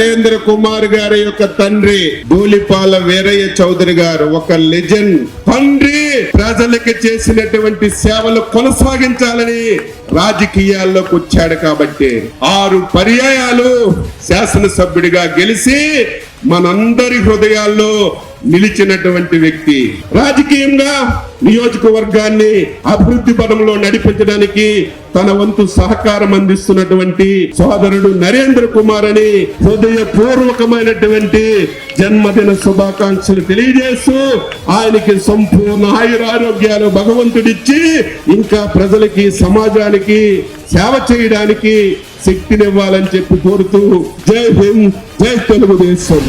నరేంద్ర కుమార్ గారి యొక్క తండ్రి ధూళిపాల వీరయ్య చౌదరి గారు ఒక లెజెండ్. తండ్రి ప్రజలకి చేసినటువంటి సేవలు కొనసాగించాలని రాజకీయాల్లోకి వచ్చాడు కాబట్టి 6 పర్యాయాలు శాసనసభ్యుడిగా గెలిచి మనందరి హృదయాల్లో నిలిచినటువంటి వ్యక్తి. రాజకీయంగా నియోజకవర్గాన్ని అభివృద్ధి పదంలో నడిపించడానికి తన వంతు సహకారం అందిస్తున్నటువంటి సోదరుడు నరేంద్ర కుమార్ అని హృదయపూర్వకమైనటువంటి జన్మదిన శుభాకాంక్షలు తెలియజేస్తూ ఆయనకి సంపూర్ణ ఆయురారోగ్యాలు భగవంతుడిచ్చి ఇంకా ప్రజలకి సమాజానికి సేవ చేయడానికి శక్తినివ్వాలని చెప్పి కోరుతూ జై హింద్, జై తెలుగుదేశం.